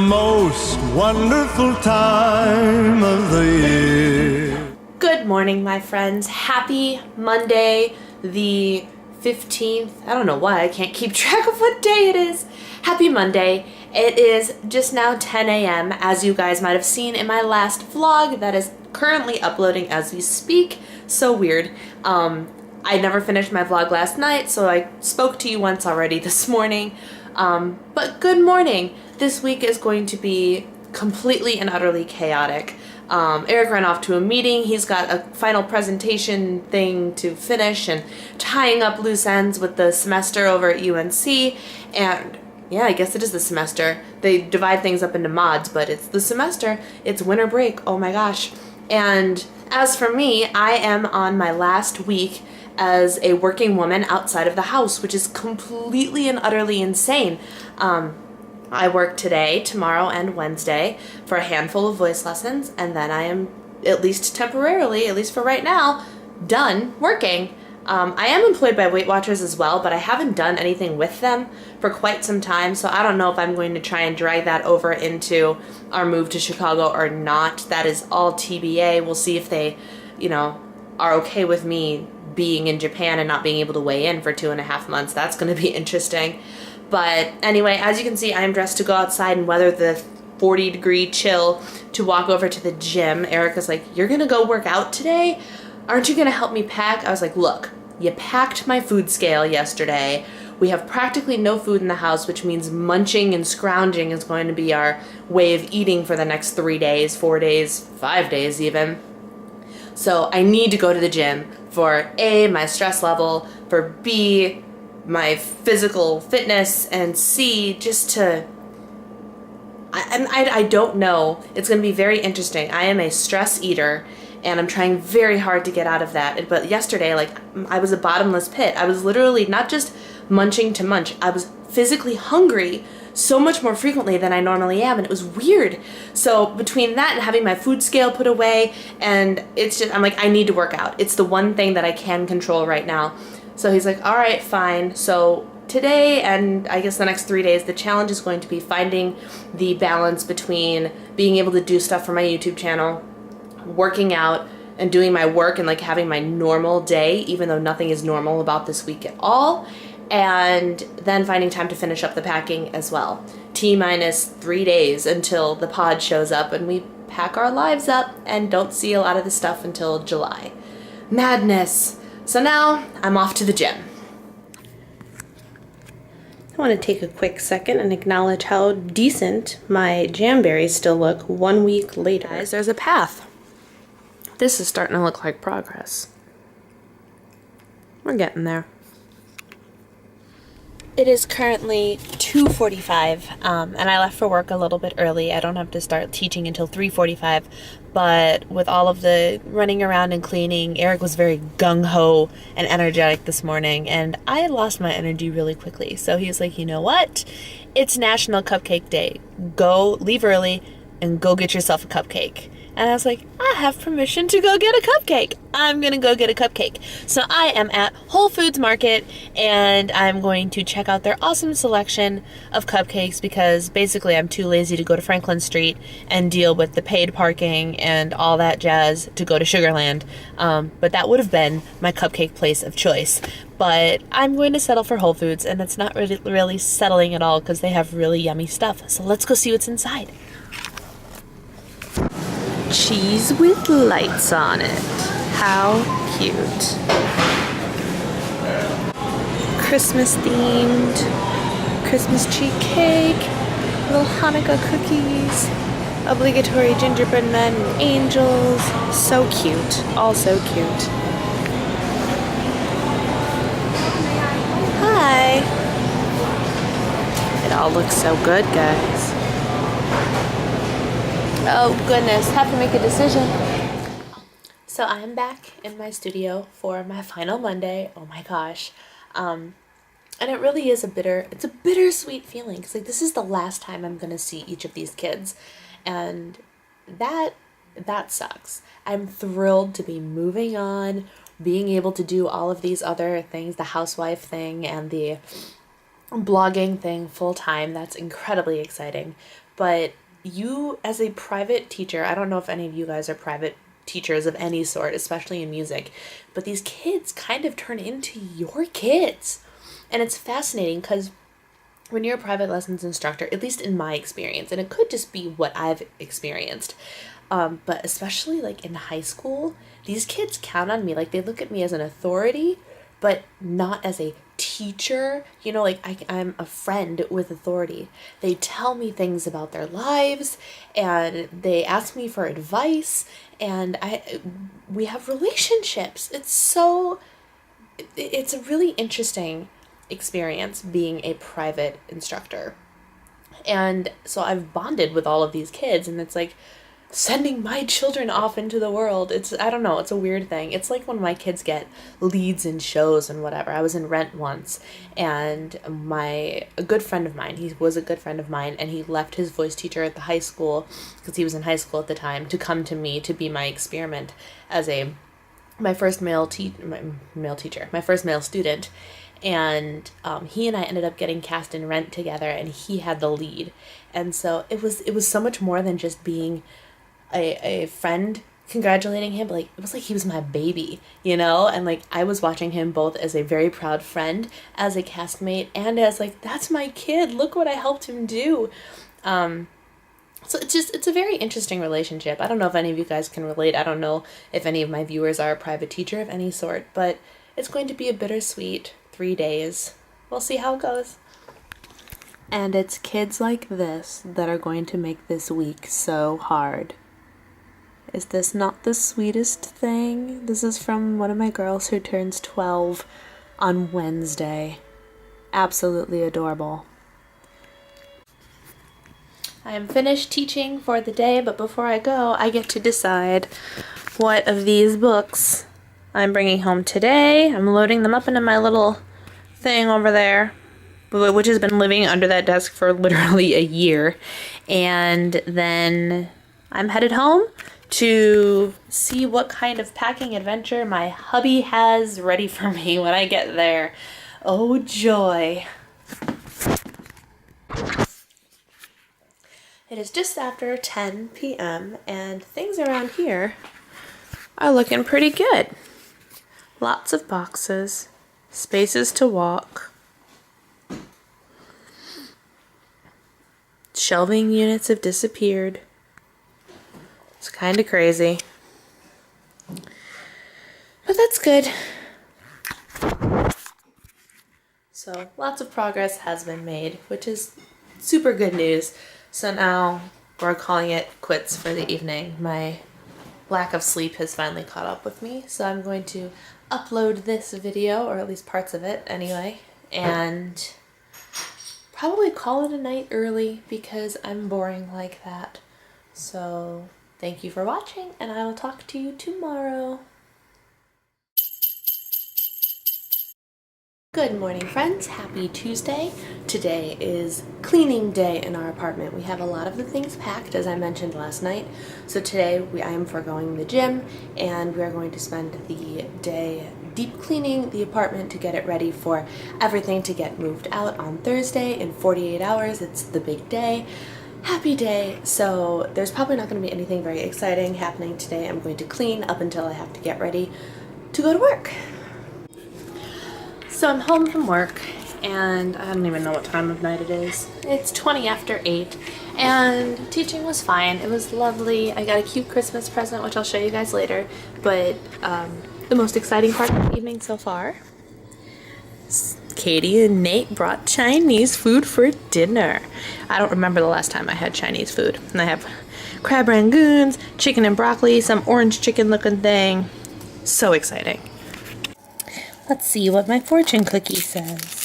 most wonderful time of the year. Good morning, my friends. Happy Monday, the 15th. I don't know why I can't keep track of what day it is. Happy Monday. It is just now 10 a.m. as you guys might have seen in my last vlog that is currently uploading as we speak. So weird. I never finished my vlog last night, so I spoke to you once already this morning. But good morning. This week is going to be completely and utterly chaotic. Eric ran off to a meeting. He's got a final presentation thing to finish and tying up loose ends with the semester over at UNC. And yeah, I guess it is the semester. They divide things up into mods, but it's the semester. It's winter break. Oh my gosh. And as for me, I am on my last week as a working woman outside of the house, which is completely and utterly insane. I work today, tomorrow, and Wednesday for a handful of voice lessons, and then I am, at least temporarily, at least for right now, done working. I am employed by Weight Watchers as well, but I haven't done anything with them for quite some time, so I don't know if I'm going to try and drag that over into our move to Chicago or not. That is all TBA. We'll see if they, are okay with me being in Japan and not being able to weigh in for 2.5 months. That's going to be interesting. But anyway, as you can see, I am dressed to go outside and weather the 40-degree chill to walk over to the gym. Erica's like, "You're going to go work out today? Aren't you going to help me pack?" I was like, "Look, you packed my food scale yesterday. We have practically no food in the house, which means munching and scrounging is going to be our way of eating for the next 3 days, 4 days, 5 days even. So I need to go to the gym for A, my stress level, for B, my physical fitness, and C, just to, I don't know. It's going to be very interesting. I am a stress eater, and I'm trying very hard to get out of that. But yesterday, I was a bottomless pit. I was literally not just munching to munch. I was physically hungry so much more frequently than I normally am, and it was weird. So between that and having my food scale put away, and it's just, I'm like, I need to work out. It's the one thing that I can control right now. So he's like, all right, fine. So today, and I guess the next 3 days, the challenge is going to be finding the balance between being able to do stuff for my YouTube channel, working out, and doing my work, and having my normal day, even though nothing is normal about this week at all, and then finding time to finish up the packing as well. T-minus 3 days until the pod shows up and we pack our lives up and don't see a lot of the stuff until July. Madness. So now I'm off to the gym. I want to take a quick second and acknowledge how decent my jamberries still look 1 week later. Guys, there's a path. This is starting to look like progress. We're getting there. It is currently 2:45, and I left for work a little bit early. I don't have to start teaching until 3:45, but with all of the running around and cleaning, Eric was very gung-ho and energetic this morning, and I lost my energy really quickly. So he was like, "You know what? It's National Cupcake Day. Go, leave early, and go get yourself a cupcake." And I was like, I have permission to go get a cupcake. I'm going to go get a cupcake. So I am at Whole Foods Market, and I'm going to check out their awesome selection of cupcakes because basically I'm too lazy to go to Franklin Street and deal with the paid parking and all that jazz to go to Sugarland. But that would have been my cupcake place of choice. But I'm going to settle for Whole Foods, and it's not really settling at all because they have really yummy stuff. So let's go see what's inside. Cheese with lights on it. How cute. Christmas themed Christmas tree cake, little Hanukkah cookies, obligatory gingerbread men and angels. So cute. All so cute. Hi. It all looks so good, guys. Oh goodness, have to make a decision. So I'm back in my studio for my final Monday. Oh my gosh. And it really is it's a bittersweet feeling because this is the last time I'm going to see each of these kids. And that sucks. I'm thrilled to be moving on, being able to do all of these other things, the housewife thing and the blogging thing full time. That's incredibly exciting. but you as a private teacher, I don't know if any of you guys are private teachers of any sort, especially in music, but these kids kind of turn into your kids. And it's fascinating because when you're a private lessons instructor, at least in my experience, and it could just be what I've experienced, but especially like in high school, these kids count on me. Like they look at me as an authority, but not as a teacher. You know, like I'm a friend with authority. They tell me things about their lives and they ask me for advice, and we have relationships. It's a really interesting experience being a private instructor. And so I've bonded with all of these kids, and it's like sending my children off into the world. I don't know, it's a weird thing. It's like when my kids get leads in shows and whatever. I was in Rent once, and a good friend of mine, he was a good friend of mine, and he left his voice teacher at the high school, because he was in high school at the time, to come to me to be my experiment as my first male student. And he and I ended up getting cast in Rent together, and he had the lead. And so it was so much more than just being a friend congratulating him, but like it was like he was my baby, you know? And like I was watching him both as a very proud friend, as a castmate, and as like, that's my kid, look what I helped him do. So it's a very interesting relationship. I don't know if any of you guys can relate. I don't know if any of my viewers are a private teacher of any sort, but it's going to be a bittersweet 3 days. We'll see how it goes. And it's kids like this that are going to make this week so hard. Is this not the sweetest thing? This is from one of my girls who turns 12 on Wednesday. Absolutely adorable. I am finished teaching for the day, but before I go, I get to decide what of these books I'm bringing home today. I'm loading them up into my little thing over there, which has been living under that desk for literally a year. And then I'm headed home to see what kind of packing adventure my hubby has ready for me when I get there. Oh joy. It is just after 10 p.m. and things around here are looking pretty good. Lots of boxes, spaces to walk. Shelving units have disappeared. It's kind of crazy. But that's good. So lots of progress has been made, which is super good news. So now we're calling it quits for the evening. My lack of sleep has finally caught up with me, so I'm going to upload this video, or at least parts of it anyway, and probably call it a night early because I'm boring like that. So thank you for watching, and I will talk to you tomorrow. Good morning, friends. Happy Tuesday. Today is cleaning day in our apartment. We have a lot of the things packed, as I mentioned last night. So today I am foregoing the gym, and we are going to spend the day deep cleaning the apartment to get it ready for everything to get moved out on Thursday in 48 hours. It's the big day. Happy day. So there's probably not going to be anything very exciting happening today. I'm going to clean up until I have to get ready to go to work. So I'm home from work, and I don't even know what time of night it is. It's 20 after 8, and teaching was fine. It was lovely. I got a cute Christmas present, which I'll show you guys later, but the most exciting part of the evening so far, Katie and Nate brought Chinese food for dinner. I don't remember the last time I had Chinese food. And I have crab rangoons, chicken and broccoli, some orange chicken looking thing. So exciting. Let's see what my fortune cookie says.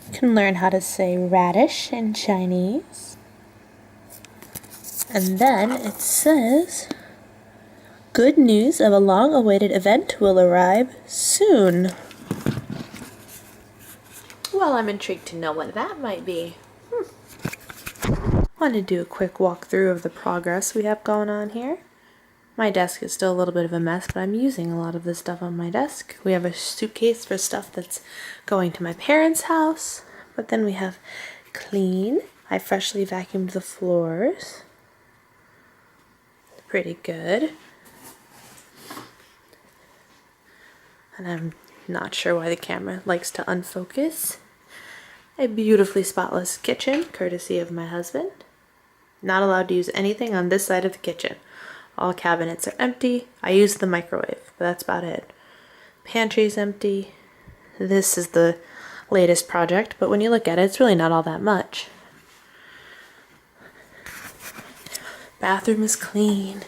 You can learn how to say radish in Chinese. And then it says, good news of a long-awaited event will arrive soon. Well, I'm intrigued to know what that might be. Want to do a quick walkthrough of the progress we have going on here. My desk is still a little bit of a mess, but I'm using a lot of this stuff on my desk. We have a suitcase for stuff that's going to my parents' house. But then we have clean. I freshly vacuumed the floors. Pretty good. And I'm not sure why the camera likes to unfocus. A beautifully spotless kitchen, courtesy of my husband. Not allowed to use anything on this side of the kitchen. All cabinets are empty. I use the microwave, but that's about it. Pantry's empty. This is the latest project, but when you look at it, it's really not all that much. Bathroom is clean,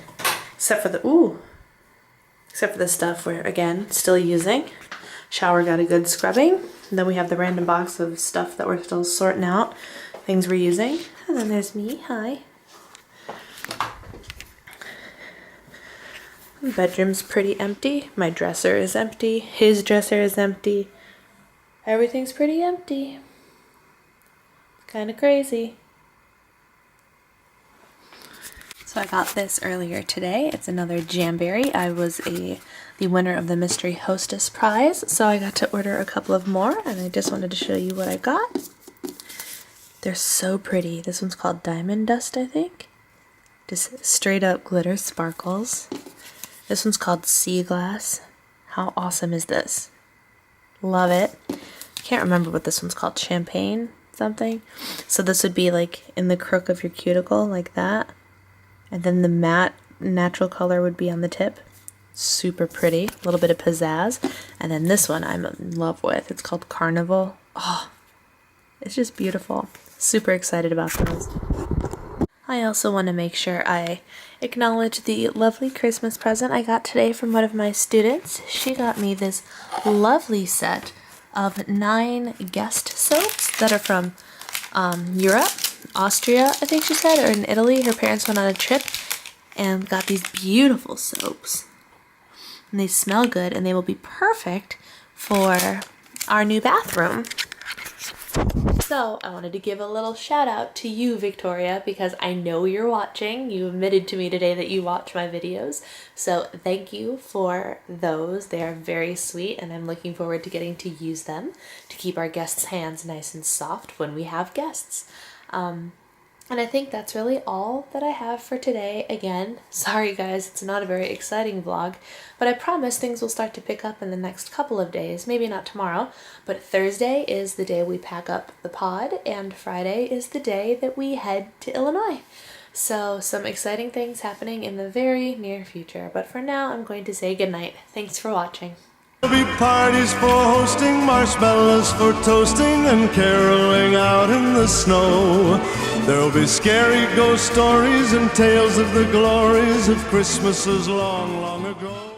except for the stuff we're, again, still using. Shower got a good scrubbing. And then we have the random box of stuff that we're still sorting out, things we're using. And then there's me, hi. Bedroom's pretty empty. My dresser is empty. His dresser is empty. Everything's pretty empty. It's kind of crazy. So I got this earlier today. It's another Jamberry. I was the winner of the Mystery Hostess prize, so I got to order a couple of more, and I just wanted to show you what I got. They're so pretty. This one's called Diamond Dust, I think. Just straight up glitter sparkles. This one's called Sea Glass. How awesome is this? Love it. Can't remember what this one's called. Champagne something. So this would be like in the crook of your cuticle, like that. And then the matte natural color would be on the tip. Super pretty. A little bit of pizzazz. And then this one I'm in love with. It's called Carnival. Oh, it's just beautiful. Super excited about those. I also want to make sure I acknowledge the lovely Christmas present I got today from one of my students. She got me this lovely set of 9 guest soaps that are from Europe, Austria, I think she said, or in Italy. Her parents went on a trip and got these beautiful soaps. And they smell good, and they will be perfect for our new bathroom. So I wanted to give a little shout out to you, Victoria, because I know you're watching. You admitted to me today that you watch my videos. So thank you for those. They are very sweet, and I'm looking forward to getting to use them to keep our guests' hands nice and soft when we have guests. And I think that's really all that I have for today. Again, sorry guys, it's not a very exciting vlog, but I promise things will start to pick up in the next couple of days. Maybe not tomorrow, but Thursday is the day we pack up the pod, and Friday is the day that we head to Illinois. So some exciting things happening in the very near future. But for now, I'm going to say goodnight. Thanks for watching. There'll be parties for hosting, marshmallows for toasting, and caroling out in the snow. There'll be scary ghost stories and tales of the glories of Christmases long, long ago.